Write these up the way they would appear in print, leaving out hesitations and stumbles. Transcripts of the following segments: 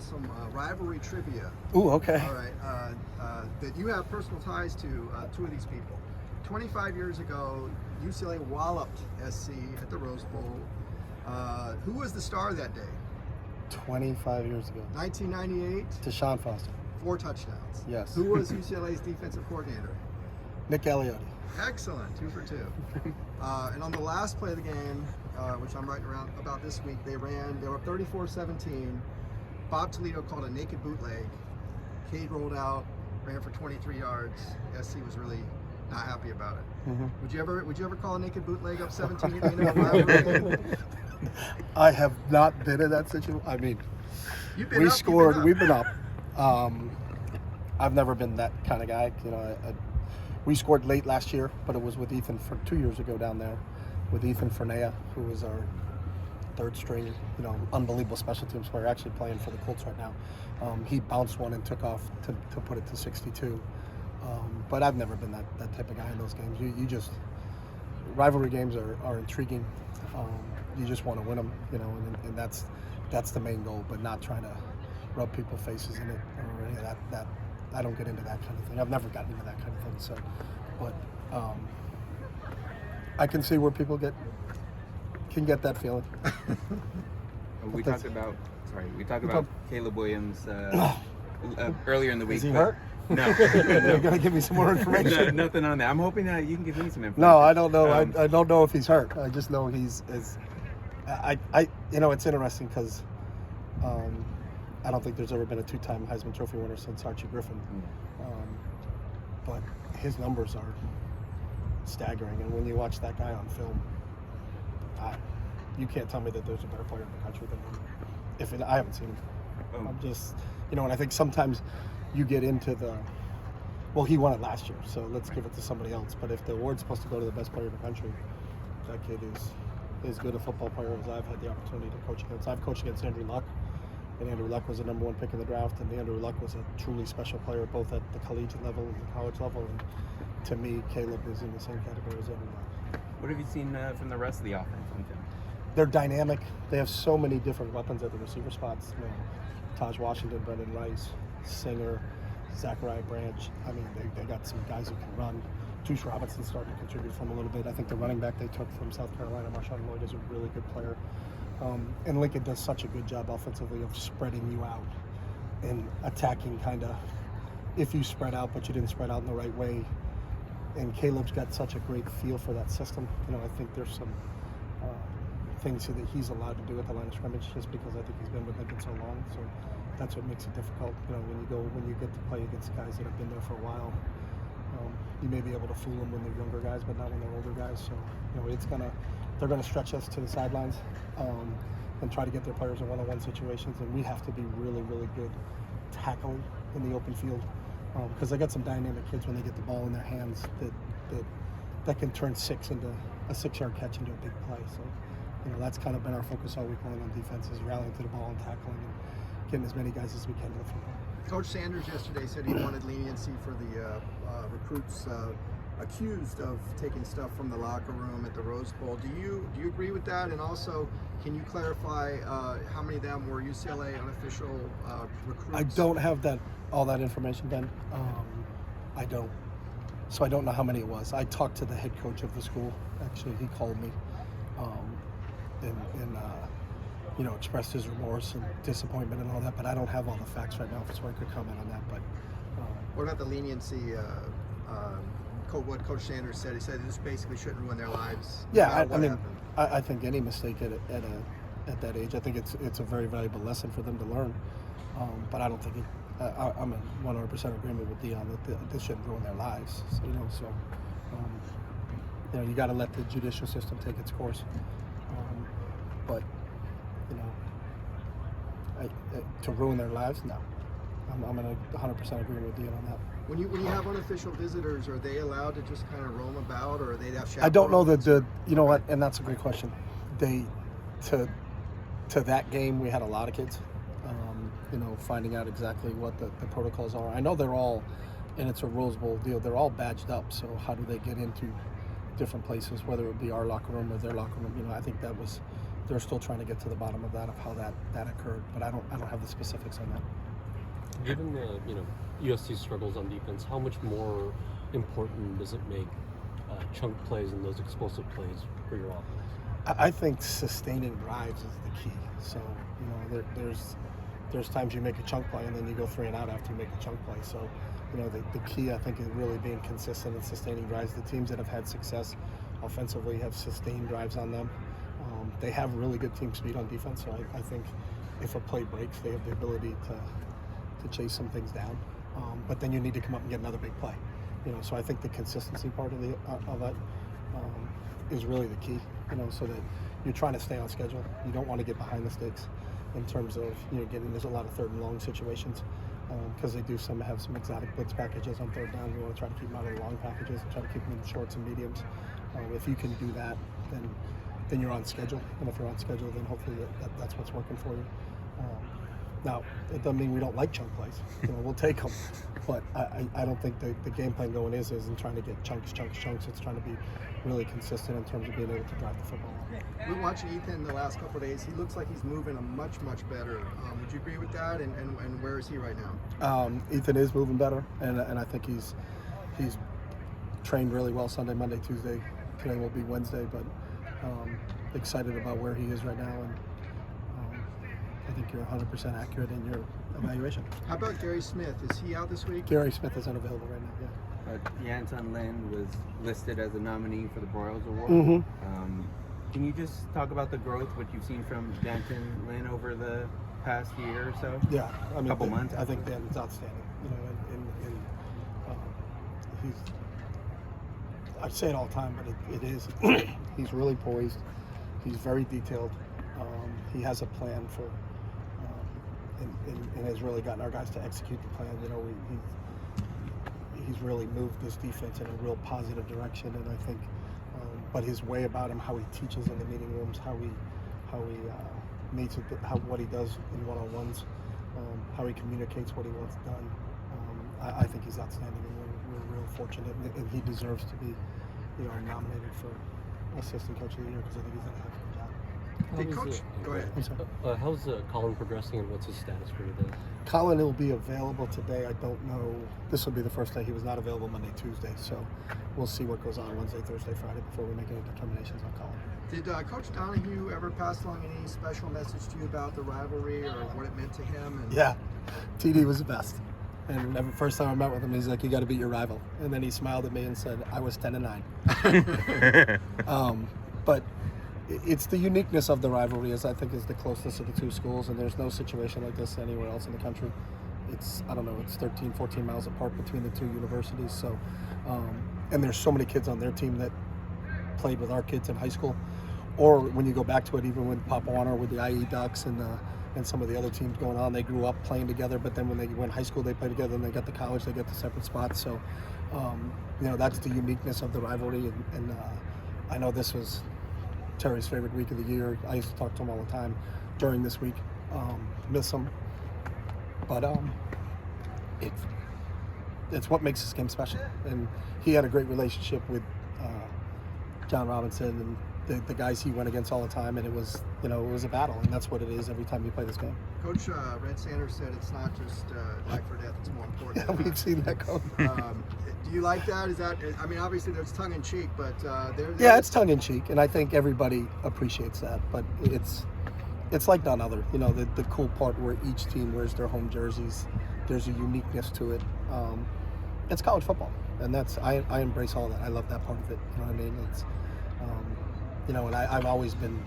Some rivalry trivia. Ooh, okay. All right. That you have personal ties to two of these people. 25 years ago, UCLA walloped SC at the Rose Bowl. Who was the star that day? 25 years ago. 1998. Deshaun Foster. 4 touchdowns. Yes. Who was UCLA's defensive coordinator? Nick Elliott. Excellent. 2 for 2. And on the last play of the game, which I'm writing around about this week, they were up 34-17. Bob Toledo called a naked bootleg. Cade rolled out, ran for 23 yards. SC was really not happy about it. Mm-hmm. Would you ever call a naked bootleg up 17 in a rivalry? I have not been in that situation. I mean, You've been up, scored. You've been up. We've been up. I've never been that kind of guy. We scored late last year, but it was with Ethan for 2 years ago down there, with Ethan Fernea, who was our third string, unbelievable special teams player, actually playing for the Colts right now. He bounced one and took off to put it to 62. But I've never been that type of guy in those games. You just, rivalry games are intriguing. You just want to win them, and that's the main goal, but not trying to rub people's faces in it or any of that. I don't get into that kind of thing. I've never gotten into that kind of thing. So, but I can see where people can get that feeling. We talked about Caleb Williams earlier in the week. Is he hurt? No. You're gonna give me some more information. Nothing on that. I'm hoping that you can give me some information. No, I don't know. I don't know if he's hurt. I just know he's. It's interesting because I don't think there's ever been a 2-time Heisman Trophy winner since Archie Griffin. But his numbers are staggering, and when you watch that guy on film, you can't tell me that there's a better player in the country than him. I haven't seen him. I'm just, and I think sometimes you get into he won it last year, so let's give it to somebody else. But if the award's supposed to go to the best player in the country, that kid is as good a football player as I've had the opportunity to coach against. I've coached against Andrew Luck, and Andrew Luck was the number 1 pick in the draft, and Andrew Luck was a truly special player both at the collegiate level and the college level. And to me, Caleb is in the same category as Andrew Luck. What have you seen from the rest of the offense on film? They're dynamic. They have so many different weapons at the receiver spots. Taj Washington, Brendan Rice, Singer, Zachariah Branch. I mean, they got some guys who can run. Juice Robinson's starting to contribute from a little bit. I think the running back they took from South Carolina, Marshawn Lloyd, is a really good player. And Lincoln does such a good job offensively of spreading you out and attacking kind of if you spread out, but you didn't spread out in the right way. And Caleb's got such a great feel for that system. I think there's some things that he's allowed to do at the line of scrimmage just because I think he's been with Lincoln so long. So that's what makes it difficult. When you get to play against guys that have been there for a while, you may be able to fool them when they're younger guys, but not when they're older guys. So they're gonna stretch us to the sidelines and try to get their players in one-on-one situations, and we have to be really, really good tackling in the open field because they got some dynamic kids when they get the ball in their hands that can turn 6 into a 6-yard catch into a big play. So that's kind of been our focus all week long on defense, is rallying to the ball and tackling and getting as many guys as we can to the football. Coach Sanders yesterday said he wanted leniency for the recruits accused of taking stuff from the locker room at the Rose Bowl. Do you agree with that? And also, can you clarify how many of them were UCLA unofficial recruits? I don't have all that information, Ben. I don't. So I don't know how many it was. I talked to the head coach of the school. Actually, he called me and expressed his remorse and disappointment and all that. But I don't have all the facts right now, so I could comment on that. But what about the leniency? What Coach Sanders said, he said this basically shouldn't ruin their lives. Yeah, I think any mistake at that age, I think it's a very valuable lesson for them to learn. But I don't think I'm in 100% agreement with Dion that this shouldn't ruin their lives. So, you got to let the judicial system take its course. But to ruin their lives, no. I'm in 100% agreement with Dion on that. When you have unofficial visitors, are they allowed to just kind of roam about, or are they have chaperones? I don't know you know what, and that's a great question. To that game, we had a lot of kids, finding out exactly what the protocols are. I know they're all, and it's a Rose Bowl deal, they're all badged up, so how do they get into different places, whether it be our locker room or their locker room? I think that was they're still trying to get to the bottom of that, of how that occurred. But I don't have the specifics on that. Given the USC struggles on defense, how much more important does it make chunk plays and those explosive plays for your offense? I think sustaining drives is the key. So there's times you make a chunk play and then you go 3 and out after you make a chunk play. So the key, I think, is really being consistent and sustaining drives. The teams that have had success offensively have sustained drives on them. They have really good team speed on defense, so I think if a play breaks, they have the ability to chase some things down. But then you need to come up and get another big play. So I think the consistency part of that is really the key. So that you're trying to stay on schedule. You don't want to get behind the sticks in terms of there's a lot of 3rd and long situations because they do have some exotic blitz packages on 3rd down. You want to try to keep them out of the long packages and try to keep them in the shorts and mediums. If you can do that, then you're on schedule. And if you're on schedule, then hopefully that's what's working for you. Now, it doesn't mean we don't like chunk plays. We'll take them. But I don't think the game plan going isn't trying to get chunks. It's trying to be really consistent in terms of being able to drive the football. We're watching Ethan the last couple of days. He looks like he's moving much better. Would you agree with that? And where is he right now? Ethan is moving better, and I think he's trained really well Sunday, Monday, Tuesday. Today will be Wednesday, but excited about where he is right now. And I think you're 100% accurate in your evaluation. How about Gary Smith? Is he out this week? Gary Smith is unavailable right now, yeah. Yanton Lin was listed as a nominee for the Broyles Award. Mm-hmm. Can you just talk about the growth, what you've seen from Yanton Lin over the past year or so? Yeah, I mean, couple months. I think Dan's outstanding. I say it all the time, but it is. He's really poised. He's very detailed. He has a plan for, and has really gotten our guys to execute the plan. He's really moved this defense in a real positive direction, and I think, but his way about him, how he teaches in the meeting rooms, how he meets with what he does in one-on-ones, how he communicates what he wants done. I think he's outstanding, and we're real fortunate, and he deserves to be, nominated for assistant coach of the year because I think he's done a heck of a job. Hey, Coach, go ahead. I'm sorry. How's Colin progressing, and what's his status for today? Colin will be available today. I don't know. This will be the first day he was not available Monday, Tuesday. So we'll see what goes on Wednesday, Thursday, Friday before we make any determinations on Colin. Did Coach Donahue ever pass along any special message to you about the rivalry or what it meant to him? Yeah, TD was the best. And the first time I met with him, he's like, "You got to beat your rival." And then he smiled at me and said, "I was 10-9." But it's the uniqueness of the rivalry, as I think is the closeness of the two schools, and there's no situation like this anywhere else in the country. It's 13, 14 miles apart between the two universities. So, and there's so many kids on their team that played with our kids in high school, or when you go back to it, even with Pop Warner, with the IE Ducks and some of the other teams going on, they grew up playing together, but then when they went high school, they played together, and they got to college, they get to separate spots. So, that's the uniqueness of the rivalry, and I know this was Terry's favorite week of the year. I used to talk to him all the time during this week. Miss him, but it's what makes this game special. And he had a great relationship with John Robinson and the guys he went against all the time, and it was a battle, and that's what it is every time you play this game. Coach Red Sanders said it's not just life or death; it's more important. Yeah, we've seen that go. Do you like that? Obviously there's tongue in cheek, but yeah, it's tongue in cheek, and I think everybody appreciates that. But it's like none other. The cool part where each team wears their home jerseys. There's a uniqueness to it. It's college football, and I embrace all that. I love that part of it. You know what I mean? It's and I've always been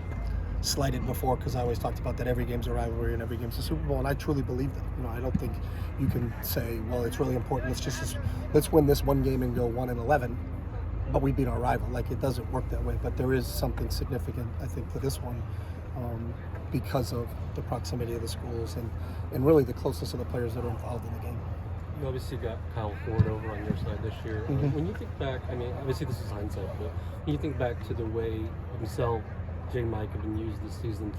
slighted before because I always talked about that every game's a rivalry and every game's a Super Bowl, and I truly believe that. I don't think you can say, well, it's really important. Let's win this one game and go 1-11, but we beat our rival. Like, it doesn't work that way. But there is something significant, I think, to this one because of the proximity of the schools and really the closest of the players that are involved in the game. You obviously got Kyle Ford over on your side this year. Mm-hmm. When you think back, obviously this is hindsight, but when you think back to the way himself, Jay Mike have been used this season,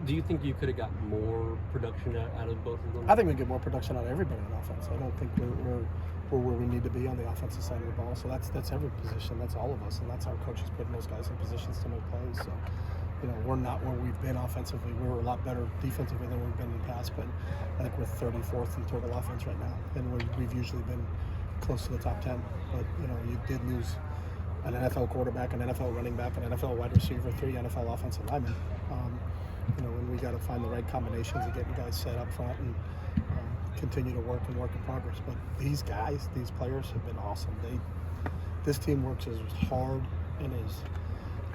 do you think you could have got more production out of both of them? I think we get more production out of everybody on offense. I don't think we're where we need to be on the offensive side of the ball. So that's every position. That's all of us, and that's how coaches putting those guys in positions to make plays. So we're not where we've been offensively. We're a lot better defensively than we've been in the past, but I think we're 34th in total offense right now, and we've usually been close to the top 10. But you did lose an NFL quarterback, an NFL running back, an NFL wide receiver, 3 NFL offensive linemen. And we got to find the right combinations of getting guys set up front and continue to work in progress. But these guys, these players have been awesome. This team works as hard and as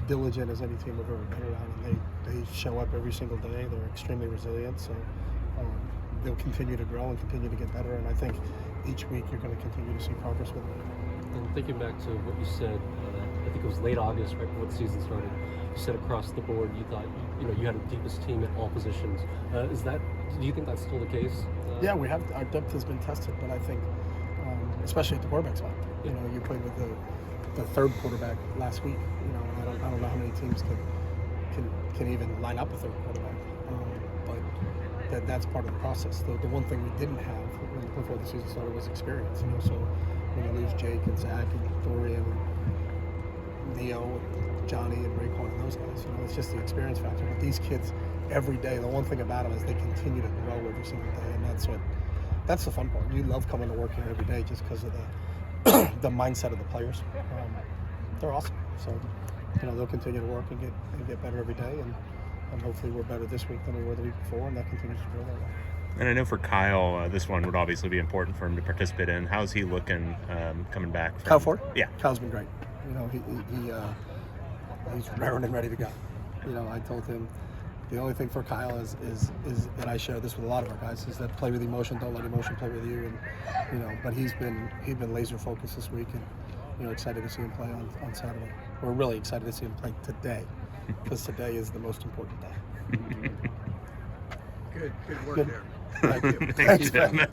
diligent as any team I've ever been around, and they show up every single day. They're extremely resilient, so they'll continue to grow and continue to get better, and I think each week you're going to continue to see progress with them. And thinking back to what you said, I think it was late August, right before the season started, you said across the board you thought you had the deepest team at all positions. Do you think that's still the case? Yeah, we have. Our depth has been tested, but I think, especially at the quarterback spot, you played with the third quarterback last week. I don't know how many teams can even line up a third quarterback, but that's part of the process. The one thing we didn't have before the season started was experience. So when you lose Jake and Zach and Dorian and Neo and Johnny and Raekwon and those guys, it's just the experience factor. But these kids, every day, the one thing about them is they continue to grow every single day, and that's the fun part. You love coming to work here every day just because of the mindset of the players. They're awesome. So they'll continue to work and get better every day, and hopefully we're better this week than we were the week before, and that continues to grow that way. And I know for Kyle, this one would obviously be important for him to participate in. How's he looking coming back? Kyle Ford? Yeah. Kyle's been great. He's raring and ready to go. I told him the only thing for Kyle is and I share this with a lot of our guys, is that play with emotion, don't let emotion play with you. And but he's been laser focused this week, and excited to see him play on Saturday. We're really excited to see him play today, because today is the most important day. Good work Good. there. Thank you. Thanks, Tim.